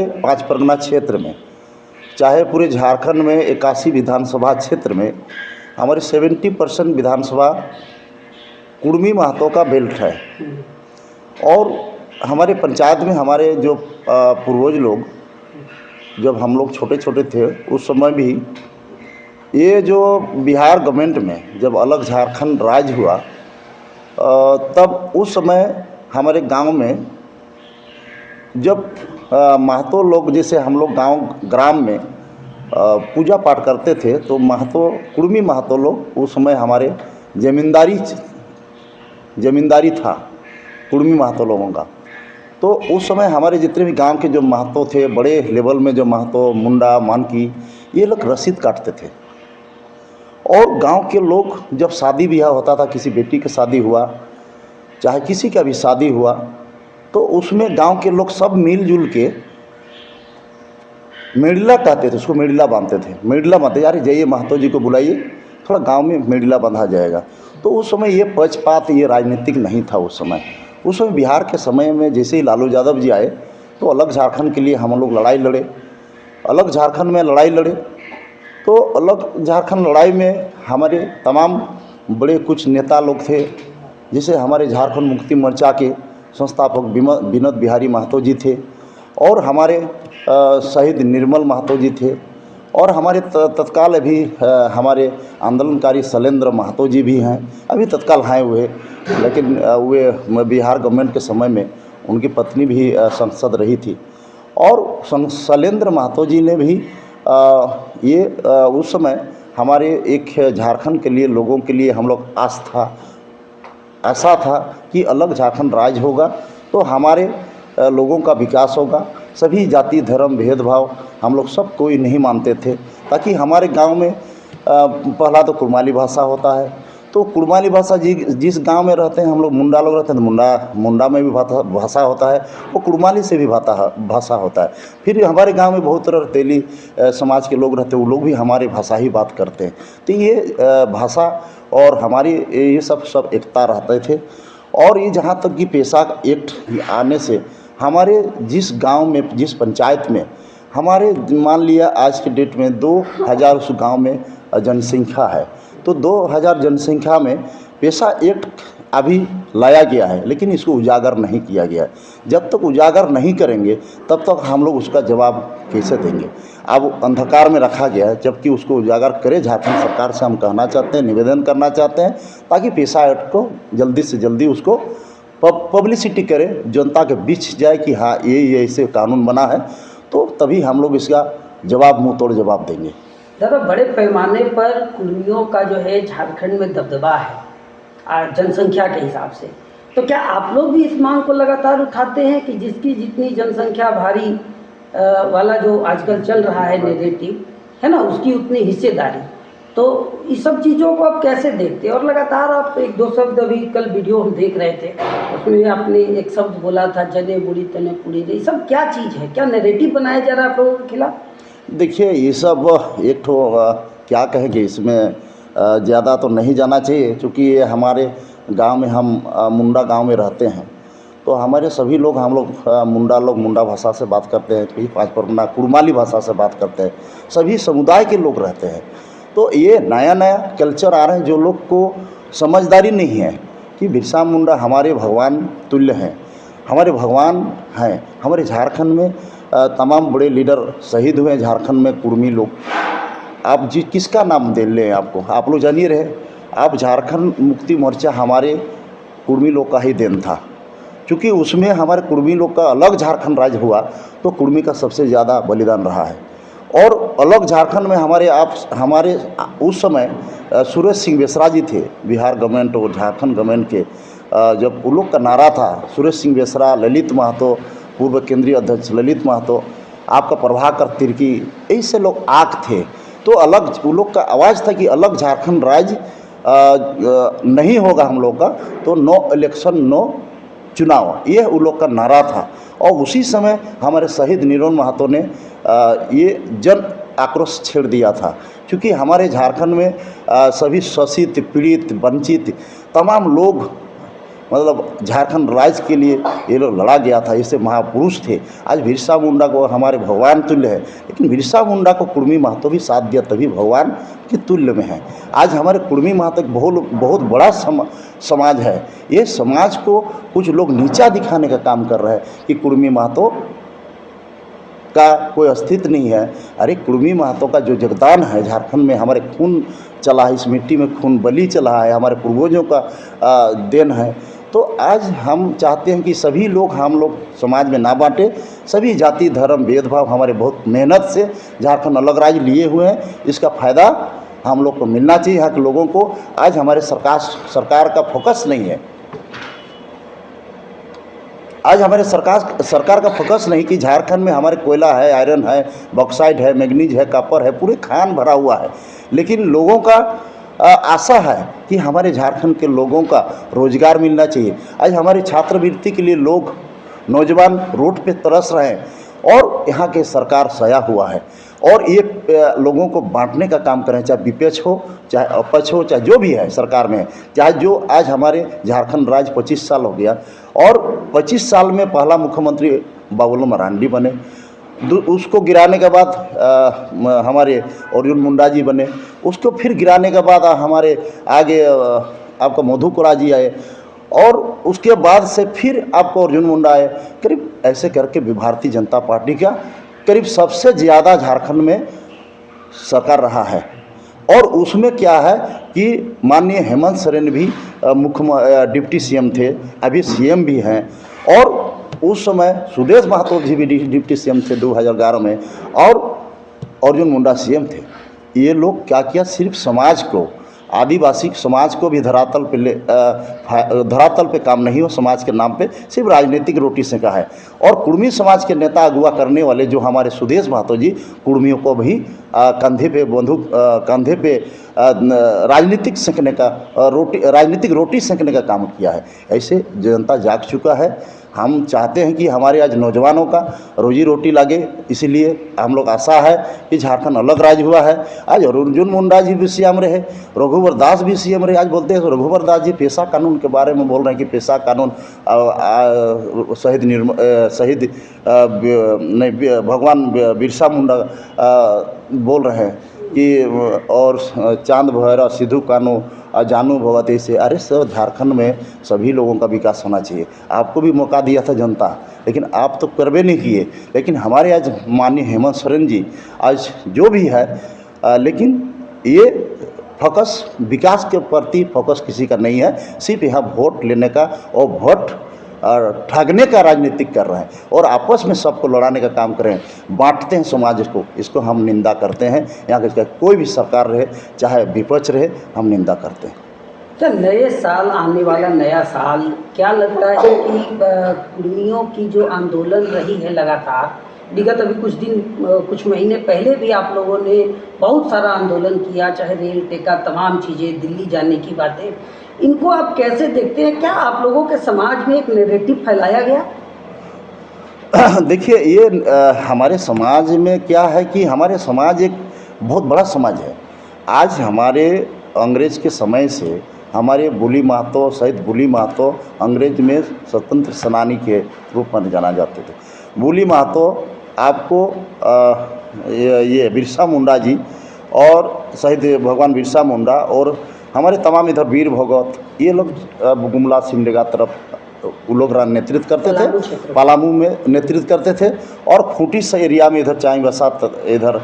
पाँच परगना क्षेत्र में, चाहे पूरे झारखंड में 81 विधानसभा क्षेत्र में हमारे 70% विधानसभा कुर्मी महतो का बेल्ट है। और हमारे पंचायत में हमारे जो पूर्वज लोग, जब हम लोग छोटे छोटे थे उस समय भी ये जो बिहार गवर्नमेंट में जब अलग झारखंड राज्य हुआ, तब उस समय हमारे गांव में जब महतो लोग, जैसे हम लोग ग्राम में पूजा पाठ करते थे, तो महतो कुर्मी महतो लोग उस समय हमारे ज़मींदारी था कुर्मी महतो लोगों का। तो उस समय हमारे जितने भी गांव के जो महतो थे, बड़े लेवल में जो महतो, मुंडा, मानकी, ये लोग रसीद काटते थे। और गांव के लोग जब शादी ब्याह होता था, किसी बेटी की शादी हुआ, चाहे किसी का भी शादी हुआ, तो उसमें गांव के लोग सब मिलजुल के मेड़िला कहते थे, उसको मेड़िला बांधते थे। मेड़िला बांधते, यार जाइए महतो जी को बुलाइए, थोड़ा गांव में मेड़िला बांधा जाएगा। तो उस समय ये पक्षपात, ये राजनीतिक नहीं था उस समय। उस समय बिहार के समय में जैसे ही लालू यादव जी आए, तो अलग झारखंड के लिए हम लोग लड़ाई लड़े। अलग झारखंड में लड़ाई लड़े, तो अलग झारखंड लड़ाई में हमारे तमाम बड़े कुछ नेता लोग थे, जैसे हमारे झारखंड मुक्ति मोर्चा के संस्थापक विनोद बिहारी महतो जी थे, और हमारे शहीद निर्मल महतो जी थे, और हमारे तत्काल अभी हमारे आंदोलनकारी शैलेंद्र महतो जी भी हैं। अभी तत्काल हैं हुए, लेकिन वे बिहार गवर्नमेंट के समय में उनकी पत्नी भी सांसद रही थी। और शैलेंद्र महतो जी ने भी उस समय हमारे एक झारखंड के लिए, लोगों के लिए हम लोग आशा था कि अलग झारखंड राज्य होगा तो हमारे लोगों का विकास होगा। सभी जाति धर्म भेदभाव हम लोग सब कोई नहीं मानते थे, ताकि हमारे गांव में पहला तो कुड़माली भाषा होता है। तो कुड़माली भाषा जिस गांव में रहते हैं हम लोग, मुंडा लोग रहते हैं, तो मुंडा में भी भाषा होता है, वो कुड़माली से भी भाषा होता है। फिर हमारे गांव में बहुत तरह तेली समाज के लोग रहते हैं, वो लोग भी हमारी भाषा ही बात करते हैं। तो ये भाषा और हमारी ये सब एकता रहते थे। और ये जहाँ तक कि पेशा एक्ट आने से हमारे जिस गांव में, जिस पंचायत में हमारे, मान लिया आज के डेट में 2000 उस गांव में जनसंख्या है, तो 2000 जनसंख्या में पेशा एक्ट अभी लाया गया है, लेकिन इसको उजागर नहीं किया गया है। जब तक उजागर नहीं करेंगे तब तक हम लोग उसका जवाब कैसे देंगे। अब अंधकार में रखा गया है, जबकि उसको उजागर करे झारखंड सरकार से हम कहना चाहते हैं, निवेदन करना चाहते हैं, ताकि पेशा एक्ट को जल्दी से जल्दी उसको पब्लिसिटी करे, जनता के बीच जाए कि हाँ ये ऐसे कानून बना है, तो तभी हम लोग इसका जवाब, मुँह तोड़ जवाब देंगे। दादा, बड़े पैमाने पर कुर्मियों का जो है झारखंड में दबदबा है जनसंख्या के हिसाब से, तो क्या आप लोग भी इस मांग को लगातार उठाते हैं कि जिसकी जितनी जनसंख्या भारी वाला जो आजकल चल रहा है नेगेटिव है ना, उसकी उतनी हिस्सेदारी? तो इस सब चीज़ों को आप कैसे देखते हैं? और लगातार आप एक दो शब्द, अभी कल वीडियो हम देख रहे थे, उसमें आपने एक शब्द बोला था, जने बुढ़ी तने पूरी। ये सब क्या चीज़ है? क्या नैरेटिव बनाया जा रहा है आप लोगों के खिलाफ? देखिए, ये सब एक ठो क्या कहेंगे, इसमें ज़्यादा तो नहीं जाना चाहिए, क्योंकि ये हमारे गांव में, हम मुंडा गांव में रहते हैं, तो हमारे सभी लोग, हम लोग मुंडा भाषा से बात करते हैं, कहीं पाँच परगना कुड़माली भाषा से बात करते हैं, सभी समुदाय के लोग रहते हैं। तो ये नया नया कल्चर आ रहे हैं, जो लोग को समझदारी नहीं है कि बिरसा मुंडा हमारे भगवान तुल्य हैं, हमारे भगवान हैं। हमारे झारखंड में तमाम बड़े लीडर शहीद हुए हैं झारखंड में, कुर्मी लोग। आप किसका नाम दे लें आपको, आप लोग जानिए रहे, आप झारखंड मुक्ति मोर्चा हमारे कुर्मी लोग का ही देन था, क्योंकि उसमें हमारे कुर्मी लोग का अलग झारखंड राज्य हुआ तो कुर्मी का सबसे ज़्यादा बलिदान रहा है। और अलग झारखंड में हमारे उस समय सुरेश सिंह बेसरा जी थे, बिहार गवर्नमेंट और झारखंड गवर्नमेंट के जब उन लोग का नारा था, सुरेश सिंह बेसरा, ललित महतो, पूर्व केंद्रीय अध्यक्ष ललित महतो, आपका प्रभाकर तिर्की, ऐसे लोग आक थे। तो अलग उन लोग का आवाज़ था कि अलग झारखंड राज्य नहीं होगा हम लोग का, तो नो इलेक्शन नो चुनाव, ये उन लोग का नारा था। और उसी समय हमारे शहीद निर्मल महतो ने ये जन आक्रोश छेड़ दिया था, क्योंकि हमारे झारखंड में सभी शोषित, पीड़ित, वंचित तमाम लोग मतलब झारखंड राज्य के लिए ये लोग लड़ा गया था, ऐसे महापुरुष थे। आज बिरसा मुंडा को हमारे भगवान तुल्य है, लेकिन बिरसा मुंडा को कुर्मी महतो भी साथ दिया, तभी भगवान के तुल्य में है। आज हमारे कुर्मी महतो एक बहुत बड़ा समाज है। ये समाज को कुछ लोग नीचा दिखाने का काम कर रहे हैं कि कुर्मी महतो का कोई अस्तित्व नहीं है। अरे कुर्मी महतो का जो योगदान है झारखंड में, हमारे खून चला है, इस मिट्टी में खून बलि चला है, हमारे पूर्वजों का देन है। तो आज हम चाहते हैं कि सभी लोग, हम लोग समाज में ना बांटे, सभी जाति धर्म भेदभाव, हमारे बहुत मेहनत से झारखंड अलग राज्य लिए हुए हैं, इसका फ़ायदा हम लोग को मिलना चाहिए यहाँ के लोगों को। आज हमारे सरकार का फोकस नहीं है, आज हमारे सरकार का फोकस नहीं कि झारखंड में हमारे कोयला है, आयरन है, बॉक्साइट है, मैग्नीज है, कॉपर है, पूरे खान भरा हुआ है। लेकिन लोगों का आशा है कि हमारे झारखंड के लोगों का रोजगार मिलना चाहिए। आज हमारी छात्रवृत्ति के लिए लोग, नौजवान रोड पे तरस रहे हैं और यहाँ के सरकार सया हुआ है और ये लोगों को बांटने का काम करें, चाहे विपक्ष हो, चाहे अपक्ष हो, चाहे जो भी है सरकार में, चाहे जो। आज हमारे झारखंड राज्य 25 साल हो गया और 25 साल में पहला मुख्यमंत्री बाबुल मरांडी बने, उसको गिराने के बाद हमारे अर्जुन मुंडा जी बने, उसको फिर गिराने के बाद हमारे आगे आपका मधु कोड़ा जी आए और उसके बाद से फिर आपको अर्जुन मुंडा आए। करीब ऐसे करके भारतीय जनता पार्टी का करीब सबसे ज़्यादा झारखंड में सरकार रहा है। और उसमें क्या है कि माननीय हेमंत सोरेन भी डिप्टी सीएम थे, अभी सीएम भी हैं, और उस समय सुदेश महतो जी भी डिप्टी सीएम थे 2011 में, और अर्जुन मुंडा सीएम थे। ये लोग क्या किया, सिर्फ समाज को, आदिवासी समाज को भी धरातल पे काम नहीं हो, समाज के नाम पे सिर्फ राजनीतिक रोटी सेका है। और कुर्मी समाज के नेता अगुवा करने वाले जो हमारे सुदेश महतो जी, कुर्मियों को भी कंधे पे राजनीतिक सेकने का राजनीतिक रोटी सेकने का काम किया है। ऐसे जनता जाग चुका है। हम चाहते हैं कि हमारे आज नौजवानों का रोजी रोटी लगे, इसीलिए हम लोग आशा है कि झारखंड अलग राज्य हुआ है। आज अर्जुन मुंडा जी भी सीएम रहे, रघुवर दास भी सीएम रहे। आज बोलते हैं रघुवर दास जी पेशा कानून के बारे में बोल रहे हैं कि पेशा कानून शहीद भगवान बिरसा मुंडा बोल रहे हैं कि और चांद भैरव सिद्धू कानू जानू भगवती से। अरे सर, झारखंड में सभी लोगों का विकास होना चाहिए। आपको भी मौका दिया था जनता, लेकिन आप तो करवे नहीं किए। लेकिन हमारे आज माननीय हेमंत सोरेन जी आज जो भी है, लेकिन ये फोकस विकास के प्रति फोकस किसी का नहीं है, सिर्फ यहाँ वोट लेने का और वोट ठगने का राजनीतिक कर रहे हैं और आपस में सबको लड़ाने का काम कर रहे हैं, बांटते हैं समाज को। इसको हम निंदा करते हैं। यहाँ के कोई भी सरकार रहे, चाहे विपक्ष रहे, हम निंदा करते हैं। क्या नए साल, आने वाला नया साल, क्या लगता है कि कुर्मियों की जो आंदोलन रही है लगातार विगत अभी कुछ महीने पहले भी आप लोगों ने बहुत सारा आंदोलन किया, चाहे रेल टेका, तमाम चीज़ें, दिल्ली जाने की बातें, इनको आप कैसे देखते हैं? क्या आप लोगों के समाज में एक नैरेटिव फैलाया गया? देखिए, ये हमारे समाज में क्या है कि हमारे समाज एक बहुत बड़ा समाज है। आज हमारे अंग्रेज़ के समय से हमारे बुली महतो, शहीद बुली महतो अंग्रेज में स्वतंत्र सेनानी के रूप में जाना जाते थे। बुली महतो आपको ये बिरसा मुंडा जी और शहीद भगवान बिरसा मुंडा और हमारे तमाम इधर वीर भगत, ये लोग गुमला सिमडेगा तरफ वो लोग नेतृत्व करते थे, पलामू में नेतृत्व करते थे। और खूंटी से एरिया में इधर चाई बसा, इधर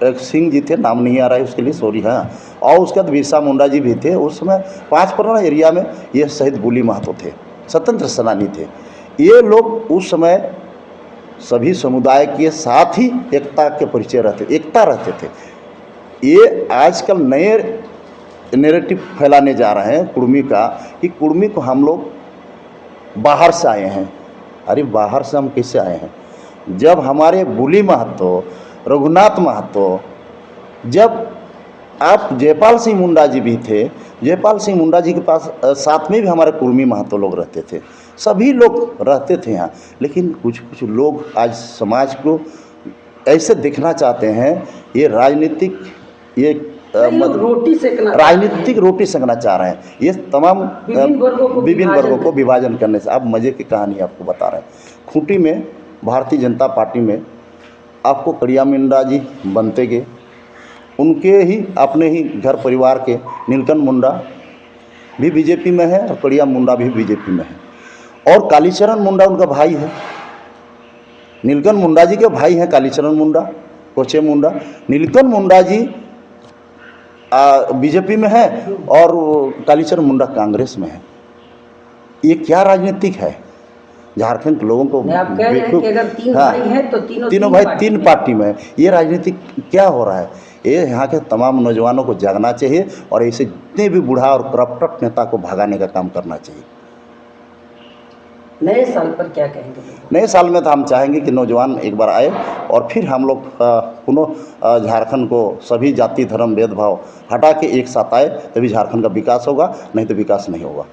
एक सिंह जी थे, नाम नहीं आ रहा है उसके लिए, सॉरी। हाँ, और उसके बाद बिरसा मुंडा जी भी थे। उस समय 5 परगना एरिया में ये शहीद बुली महतो थे, स्वतंत्र सेनानी थे। ये लोग उस समय सभी समुदाय के साथ ही एकता के परिचय एकता रहते थे। ये आजकल नए नैरेटिव फैलाने जा रहे हैं कुर्मी का, कि कुर्मी को हम लोग बाहर से आए हैं। अरे बाहर से हम कैसे आए हैं? जब हमारे बुली महतो, रघुनाथ महतो, जब आप जयपाल सिंह मुंडा जी भी थे, जयपाल सिंह मुंडा जी के पास साथ में भी हमारे कुर्मी महतो लोग रहते थे, सभी लोग रहते थे यहाँ। लेकिन कुछ लोग आज समाज को ऐसे देखना चाहते हैं, ये राजनीतिक, ये नहीं, लोग रोटी सेकना राजनीतिक रोटी सेकना चाह रहे हैं। ये तमाम विभिन्न वर्गों को विभाजन करने से। आप मज़े की कहानी आपको बता रहे हैं, खूंटी में भारतीय जनता पार्टी में आपको कड़िया मुंडा जी बनते गए, उनके ही अपने ही घर परिवार के नीलकंठ मुंडा भी बीजेपी में है और कड़िया मुंडा भी बीजेपी में है, और कालीचरण मुंडा उनका भाई है। नीलकंठ मुंडा जी के भाई हैं कालीचरण मुंडा, कोचे मुंडा। नीलकंठ मुंडा जी बीजेपी में है और कालीचरण मुंडा कांग्रेस में है। ये क्या राजनीतिक है? झारखंड के लोगों को आप कह रहे हैं कि अगर तीन भाई हैं तो तीनों भाई तीन पार्टी में है। ये राजनीतिक क्या हो रहा है? ये यहाँ के तमाम नौजवानों को जागना चाहिए और ऐसे जितने भी बूढ़ा और करप्ट नेता को भगाने का काम करना चाहिए। नए साल पर क्या कहेंगे? नए साल में तो हम चाहेंगे कि नौजवान एक बार आए और फिर हम लोग पुनः झारखंड को सभी जाति धर्म भेदभाव हटा के एक साथ आए, तभी झारखंड का विकास होगा, नहीं तो विकास नहीं होगा।